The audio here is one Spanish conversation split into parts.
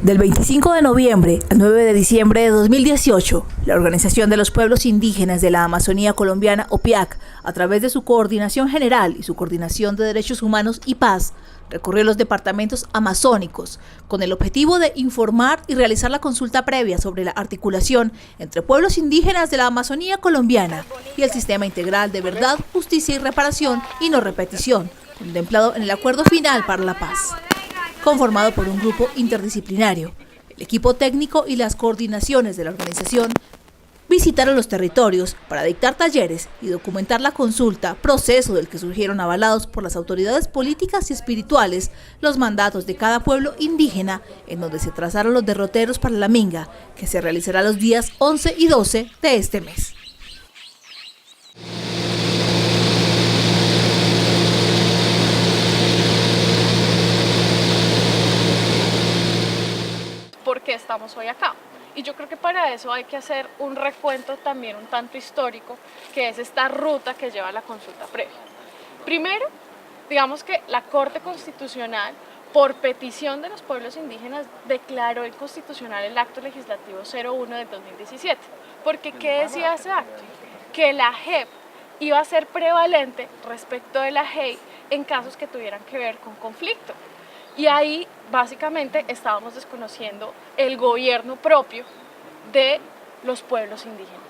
Del 25 de noviembre al 9 de diciembre de 2018, la Organización de los Pueblos Indígenas de la Amazonía Colombiana, OPIAC, a través de su Coordinación General y su Coordinación de Derechos Humanos y Paz, recorrió los departamentos amazónicos con el objetivo de informar y realizar la consulta previa sobre la articulación entre pueblos indígenas de la Amazonía colombiana y el Sistema Integral de Verdad, Justicia y Reparación y No Repetición, contemplado en el Acuerdo Final para la Paz. Conformado por un grupo interdisciplinario, el equipo técnico y las coordinaciones de la organización visitaron los territorios para dictar talleres y documentar la consulta, proceso del que surgieron avalados por las autoridades políticas y espirituales los mandatos de cada pueblo indígena, en donde se trazaron los derroteros para la minga, que se realizará los días 11 y 12 de este mes. ¿Por qué estamos hoy acá? Y yo creo que para eso hay que hacer un recuento también un tanto histórico, que es esta ruta que lleva la consulta previa. Primero, digamos que la Corte Constitucional, por petición de los pueblos indígenas, declaró inconstitucional el acto legislativo 01 del 2017. Porque ¿qué decía ese acto? Que la JEP iba a ser prevalente respecto de la JEI en casos que tuvieran que ver con conflicto. Y ahí básicamente estábamos desconociendo el gobierno propio de los pueblos indígenas,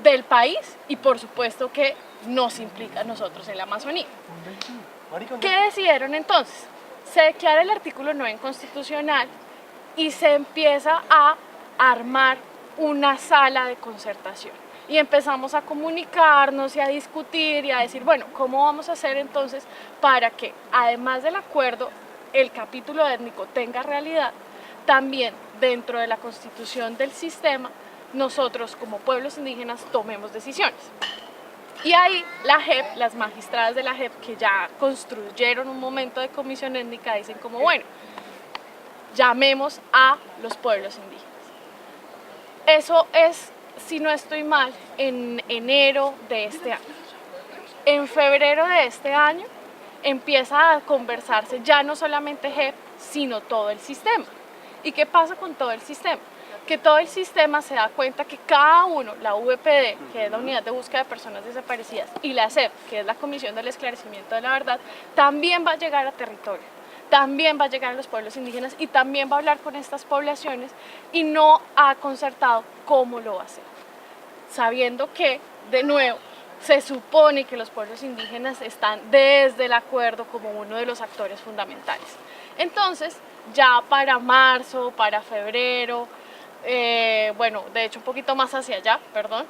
del país y por supuesto que nos implica a nosotros en la Amazonía. ¿Qué decidieron entonces? Se declara el artículo 9 inconstitucional y se empieza a armar una sala de concertación. Y empezamos a comunicarnos y a discutir y a decir, bueno, ¿cómo vamos a hacer entonces para que, además del acuerdo, el capítulo étnico tenga realidad? También dentro de la constitución del sistema, nosotros como pueblos indígenas tomemos decisiones. Y ahí la JEP, las magistradas de la JEP que ya construyeron un momento de comisión étnica, dicen como, bueno, llamemos a los pueblos indígenas. Eso es, si no estoy mal, en enero de este año. En febrero de este año empieza a conversarse ya no solamente JEP, sino todo el sistema. ¿Y qué pasa con todo el sistema? Que todo el sistema se da cuenta que cada uno, la VPD, que es la Unidad de Búsqueda de Personas Desaparecidas, y la CEP, que es la Comisión del Esclarecimiento de la Verdad, también va a llegar a territorio, también va a llegar a los pueblos indígenas y también va a hablar con estas poblaciones y no ha concertado cómo lo va a hacer. Sabiendo que, de nuevo, se supone que los pueblos indígenas están desde el acuerdo como uno de los actores fundamentales. Entonces, ya para marzo, para febrero, bueno, de hecho un poquito más hacia allá, perdón,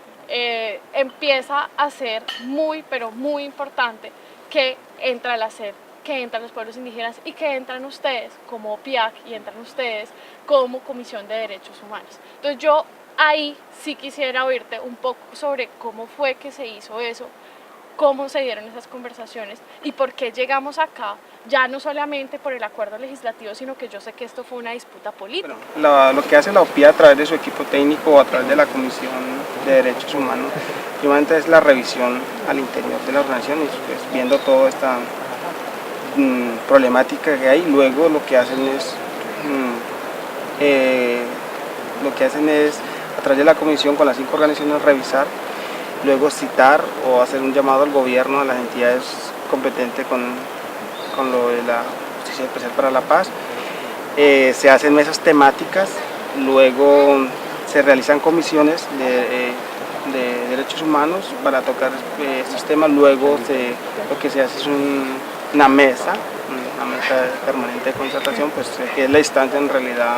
empieza a ser muy, pero muy importante que entra la CEP, que entran los pueblos indígenas y que entran ustedes como OPIAC y entran ustedes como Comisión de Derechos Humanos. Entonces yo ahí sí quisiera oírte un poco sobre cómo fue que se hizo eso, cómo se dieron esas conversaciones y por qué llegamos acá, ya no solamente por el acuerdo legislativo, sino que yo sé que esto fue una disputa política. Bueno, lo que hace la OPIA a través de su equipo técnico o a través de la Comisión de Derechos Humanos, primero es la revisión al interior de la organización y pues, viendo toda esta problemática que hay, luego lo que hacen es a través de la comisión con las 5 organizaciones revisar, luego citar o hacer un llamado al gobierno, a las entidades competentes con lo de la Justicia Especial para la Paz. Se hacen mesas temáticas, luego se realizan comisiones de derechos humanos para tocar estos temas, luego lo que se hace es una mesa permanente de concertación, pues que es la instancia en realidad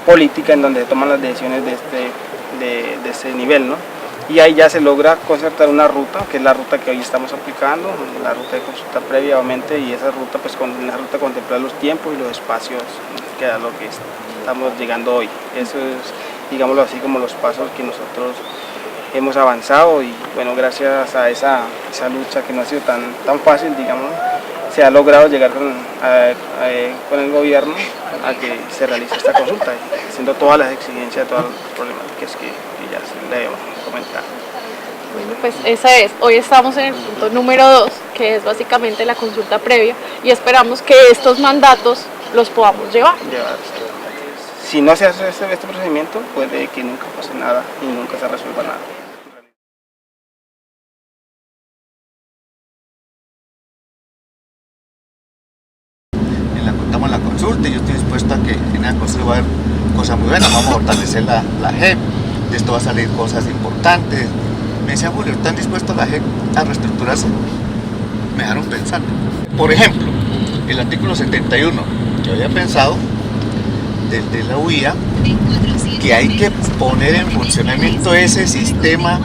política en donde se toman las decisiones de ese nivel, ¿no? Y ahí ya se logra concertar una ruta, que es la ruta que hoy estamos aplicando, la ruta de consulta previa, obviamente, y esa ruta, pues con la ruta contemplar los tiempos y los espacios, que es a lo que estamos llegando hoy. Eso es, digámoslo así, como los pasos que nosotros hemos avanzado y bueno, gracias a esa lucha que no ha sido tan fácil, digamos, se ha logrado llegar con el gobierno a que se realice esta consulta, haciendo todas las exigencias, todas las problemáticas que ya se le hemos comentado. Bueno, pues esa es. Hoy estamos en el punto número 2, que es básicamente la consulta previa, y esperamos que estos mandatos los podamos llevar. Si no se hace este procedimiento, puede que nunca pase nada y nunca se resuelva nada. La contamos en la consulta y yo estoy dispuesto a que en la consulta va a haber cosas muy buenas, vamos a fortalecer la JEP, de esto va a salir cosas importantes. Me decía Julio, ¿están dispuestos la JEP a reestructurarse? Me dejaron pensando. Por ejemplo, el artículo 71, yo había pensado desde la UIA que hay que poner en funcionamiento ese sistema,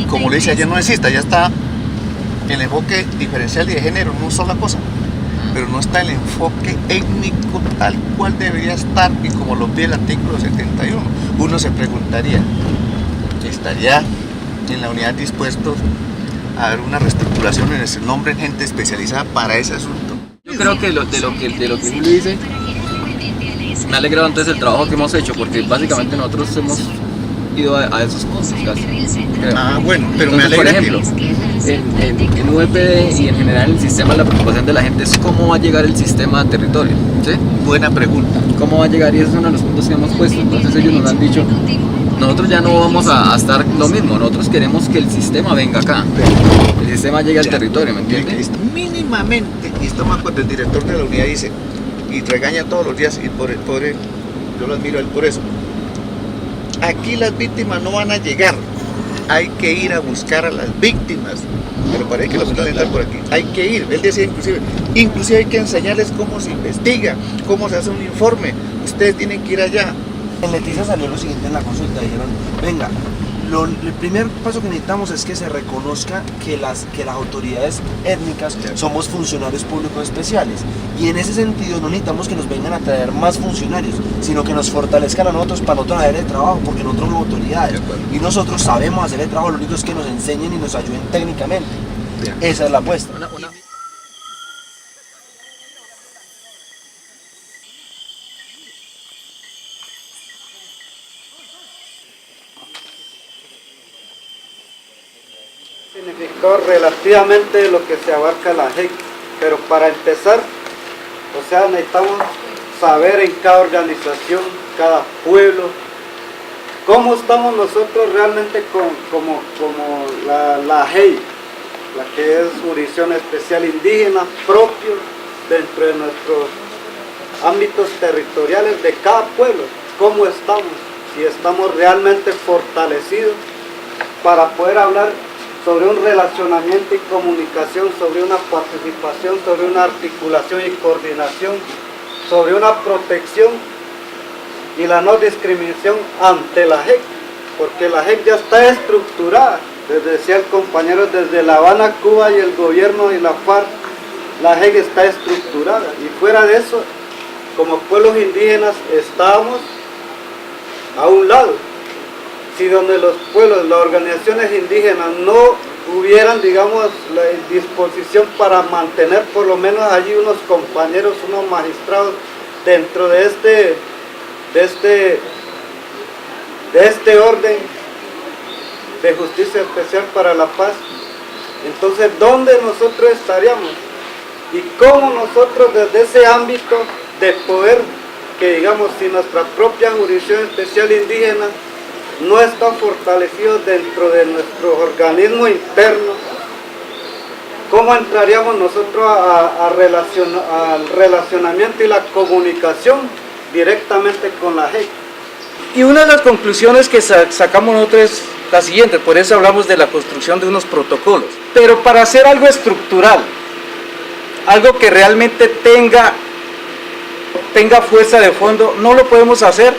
como le dice ayer, no existe, ya está el enfoque diferencial y de género, no es sola cosa, pero no está el enfoque étnico tal cual debería estar y como lo pide el artículo 71. Uno se preguntaría, ¿estaría en la unidad dispuestos a ver una reestructuración en ese nombre en gente especializada para ese asunto? Yo creo que de lo que Julio dice, me ha alegrado entonces el trabajo que hemos hecho, porque básicamente nosotros hemos ido a esos cursos casi, creo. Ah, bueno, pero entonces, me por alegra ejemplo, en UPD y en general en el sistema, la preocupación de la gente es cómo va a llegar el sistema a territorio, ¿sí? Buena pregunta. ¿Cómo va a llegar? Y ese es uno de los puntos que hemos puesto. Entonces ellos nos han dicho, nosotros ya no vamos a estar lo mismo, nosotros queremos que el sistema venga acá, el sistema llegue al territorio, ¿me entiendes? Mínimamente, y estamos cuando el director de la unidad dice, y regaña todos los días, y yo lo admiro a él por eso. Aquí las víctimas no van a llegar, hay que ir a buscar a las víctimas, pero parece que lo van a entrar por aquí, hay que ir, él decía inclusive hay que enseñarles cómo se investiga, cómo se hace un informe, ustedes tienen que ir allá. En Leticia salió lo siguiente en la consulta, dijeron, venga, el primer paso que necesitamos es que se reconozca que las autoridades étnicas somos funcionarios públicos especiales, y en ese sentido no necesitamos que nos vengan a traer más funcionarios, sino que nos fortalezcan a nosotros para nosotros hacer el trabajo, porque nosotros somos autoridades y nosotros sabemos hacer el trabajo, lo único es que nos enseñen y nos ayuden técnicamente. Esa es la apuesta. Significó relativamente lo que se abarca la JEP, pero para empezar, o sea, necesitamos saber en cada organización, cada pueblo, cómo estamos nosotros realmente como la JEP, la que es Jurisdicción Especial Indígena, propio dentro de nuestros ámbitos territoriales de cada pueblo, cómo estamos, si estamos realmente fortalecidos para poder hablar sobre un relacionamiento y comunicación, sobre una participación, sobre una articulación y coordinación, sobre una protección y la no discriminación ante la JEP, porque la JEP ya está estructurada, les decía el compañero, desde La Habana, Cuba y el gobierno y la FARC, la JEP está estructurada, y fuera de eso, como pueblos indígenas estábamos a un lado. Si donde los pueblos, las organizaciones indígenas no hubieran, digamos, la disposición para mantener por lo menos allí unos compañeros, unos magistrados dentro de este orden de justicia especial para la paz, entonces ¿dónde nosotros estaríamos? Y cómo nosotros desde ese ámbito de poder, que digamos, si nuestra propia jurisdicción especial indígena no está fortalecido dentro de nuestro organismo interno, ¿cómo entraríamos nosotros al relacionamiento y la comunicación directamente con la JEP? Y una de las conclusiones que sacamos nosotros es la siguiente, por eso hablamos de la construcción de unos protocolos. Pero para hacer algo estructural, algo que realmente tenga fuerza de fondo, no lo podemos hacer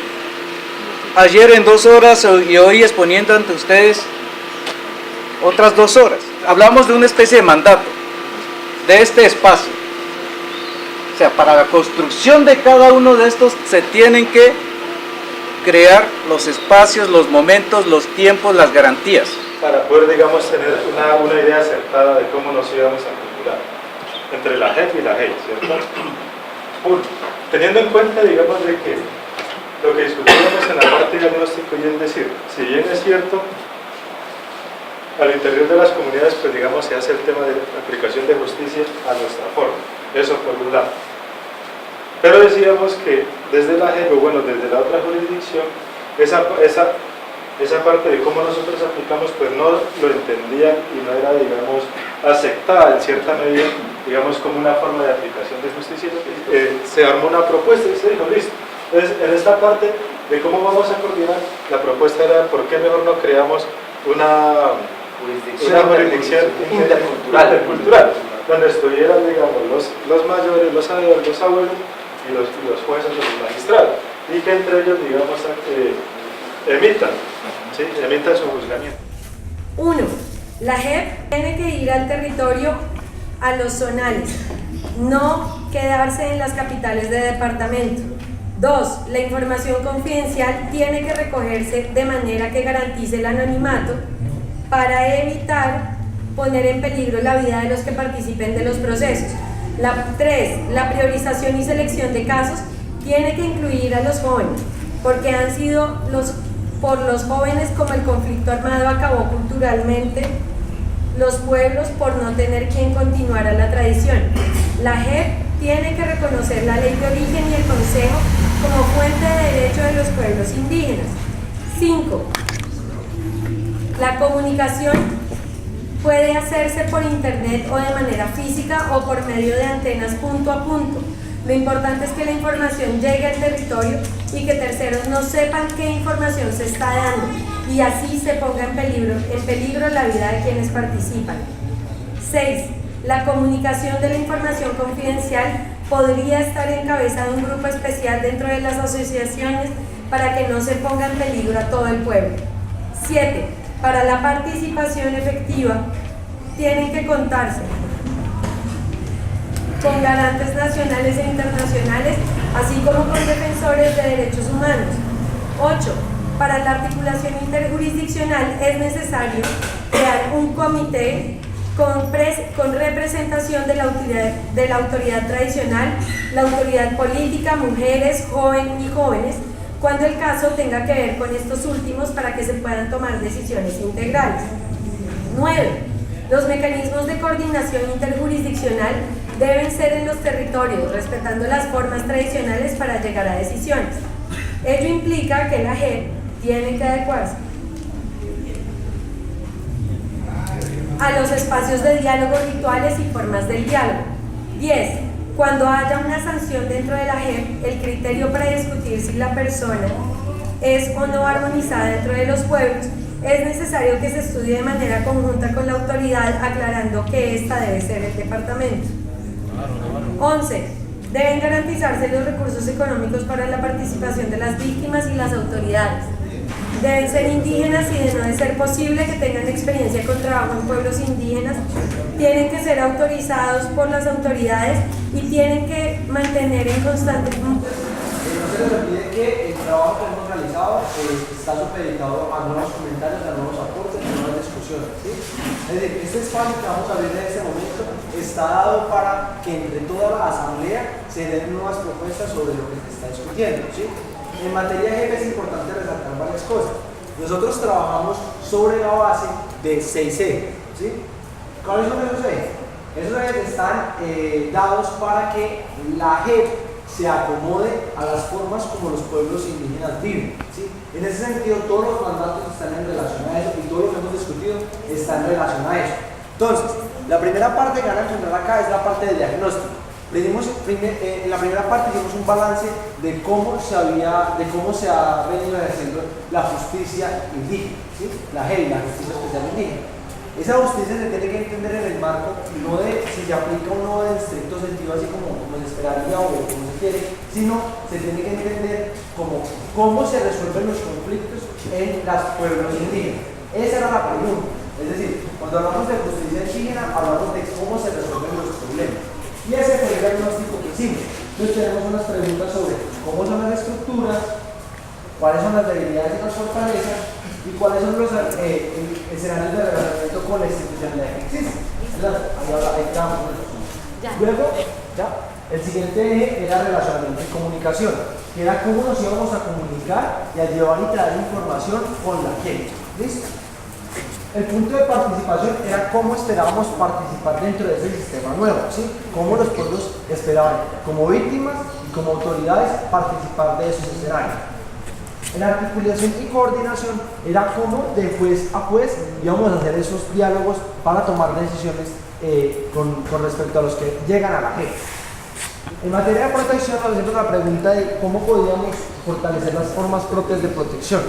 ayer en 2 horas y hoy exponiendo ante ustedes otras 2 horas. Hablamos de una especie de mandato, de este espacio. O sea, para la construcción de cada uno de estos se tienen que crear los espacios, los momentos, los tiempos, las garantías. Para poder, digamos, tener una idea acertada de cómo nos íbamos a articular entre la JEP y la JEP, ¿cierto? Teniendo en cuenta, digamos, de que lo que discutíamos en la parte diagnóstico, y es decir, si bien es cierto, al interior de las comunidades, pues digamos, se hace el tema de aplicación de justicia a nuestra forma, eso por un lado. Pero decíamos que desde la JEP, o bueno, desde la otra jurisdicción, esa parte de cómo nosotros aplicamos, pues no lo entendían y no era, digamos, aceptada en cierta medida, digamos, como una forma de aplicación de justicia. Se armó una propuesta y se dijo, listo. Entonces, en esta parte de cómo vamos a coordinar, la propuesta era, ¿por qué mejor no creamos una jurisdicción intercultural, donde estuvieran, digamos, los mayores, los abuelos y los jueces o los magistrados, y que entre ellos, digamos, emitan su juzgamiento. 1. La JEP tiene que ir al territorio, a los zonales, no quedarse en las capitales de departamento. 2. La información confidencial tiene que recogerse de manera que garantice el anonimato para evitar poner en peligro la vida de los que participen de los procesos. 3. La priorización y selección de casos tiene que incluir a los jóvenes, porque han sido por los jóvenes como el conflicto armado acabó culturalmente los pueblos por no tener quien continuara la tradición. La JEP tiene que reconocer la ley de origen y el consejo como fuente de derecho de los pueblos indígenas. 5. La comunicación puede hacerse por internet o de manera física o por medio de antenas punto a punto. Lo importante es que la información llegue al territorio y que terceros no sepan qué información se está dando y así se ponga en peligro la vida de quienes participan. 6. La comunicación de la información confidencial podría estar en cabeza de un grupo especial dentro de las asociaciones para que no se ponga en peligro a todo el pueblo. 7. Para la participación efectiva tienen que contarse con garantes nacionales e internacionales, así como con defensores de derechos humanos. 8. Para la articulación interjurisdiccional es necesario crear un comité con representación de la autoridad tradicional, la autoridad política, mujeres, jóvenes, cuando el caso tenga que ver con estos últimos para que se puedan tomar decisiones integrales. 9. Los mecanismos de coordinación interjurisdiccional deben ser en los territorios, respetando las formas tradicionales para llegar a decisiones. Ello implica que la JEP tiene que adecuarse a los espacios de diálogo, rituales y formas del diálogo. 10. Cuando haya una sanción dentro de la JEP, el criterio para discutir si la persona es o no armonizada dentro de los pueblos, es necesario que se estudie de manera conjunta con la autoridad, aclarando que esta debe ser el departamento. 11. Deben garantizarse los recursos económicos para la participación de las víctimas y las autoridades. Deben ser indígenas y, de no de ser posible, que tengan experiencia con trabajo en pueblos indígenas. Tienen que ser autorizados por las autoridades y tienen que mantener en constante... No se les olvide que el trabajo que hemos realizado está supeditado a nuevos comentarios, a nuevos aportes, a nuevas discusiones, ¿sí? Es decir, este espacio que vamos a abrir en este momento está dado para que entre toda la asamblea se den nuevas propuestas sobre lo que se está discutiendo, ¿sí? En materia de JEP es importante resaltar varias cosas. Nosotros trabajamos sobre la base de 6 ejes, ¿sí? ¿Cuáles son esos ejes? Esos ejes están dados para que la JEP se acomode a las formas como los pueblos indígenas viven, ¿sí? En ese sentido, todos los mandatos están en relación a eso y todo lo que hemos discutido está en relación a eso. Entonces, la primera parte que van a encontrar acá es la parte de diagnóstico. En la primera parte hicimos un balance de cómo se ha venido ejerciendo la justicia indígena, ¿sí? La JEI, la justicia especial indígena. Esa justicia se tiene que entender en el marco no de si se aplica o no en estricto sentido, así como se esperaría o como se quiere, sino se tiene que entender como cómo se resuelven los conflictos en los pueblos indígenas. Esa era la pregunta. Es decir, cuando hablamos de justicia indígena, hablamos de cómo se resuelven los problemas. Y ese fue el diagnóstico que hicimos. Entonces tenemos unas preguntas sobre cómo son las estructuras, cuáles son las debilidades y las fortalezas, y cuáles son los escenarios de relacionamiento con la institucionalidad que existe. Ahí estamos. Luego, el siguiente eje era relacionamiento y comunicación, que era cómo nos íbamos a comunicar y a llevar y traer información con la gente. ¿Listo? El punto de participación era cómo esperábamos participar dentro de ese sistema nuevo, ¿sí? Cómo los pueblos esperaban como víctimas y como autoridades participar de esos escenarios. En la articulación y coordinación era como de juez a juez íbamos a hacer esos diálogos para tomar decisiones con respecto a los que llegan a la JEP. En materia de protección nos hacemos la pregunta de cómo podíamos fortalecer las formas propias de protección.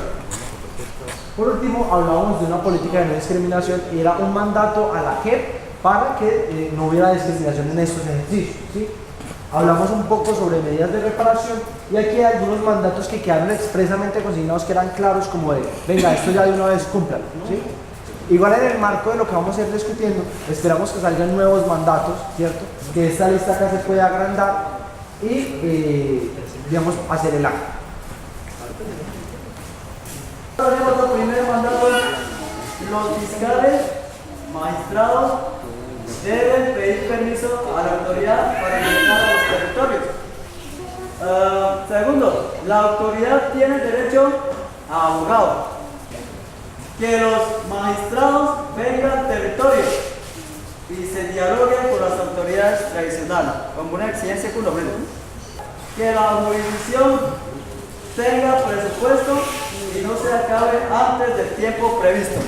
Por último, hablábamos de una política de no discriminación y era un mandato a la JEP para que no hubiera discriminación en estos ejercicios, ¿sí? Hablamos un poco sobre medidas de reparación y aquí hay algunos mandatos que quedaron expresamente consignados que eran claros como de, venga, esto ya de una vez cumplan, ¿sí? Igual en el marco de lo que vamos a ir discutiendo, esperamos que salgan nuevos mandatos, ¿cierto? Que esta lista acá se pueda agrandar y, digamos, hacer el acto. Tenemos el primer mandato, los fiscales, magistrados, deben pedir permiso a la autoridad para ingresar a los territorios. Segundo, la autoridad tiene derecho a abogado. Que los magistrados vengan al territorio y se dialoguen con las autoridades tradicionales, como una exigencia fundamental. Que la jurisdicción tenga presupuesto y no se acabe antes del tiempo previsto.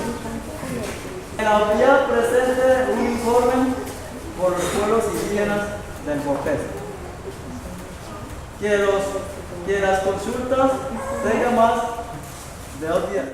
Que la autoridad presente un informe por los pueblos indígenas del Bopés. Que las consultas tengan más de 2 días.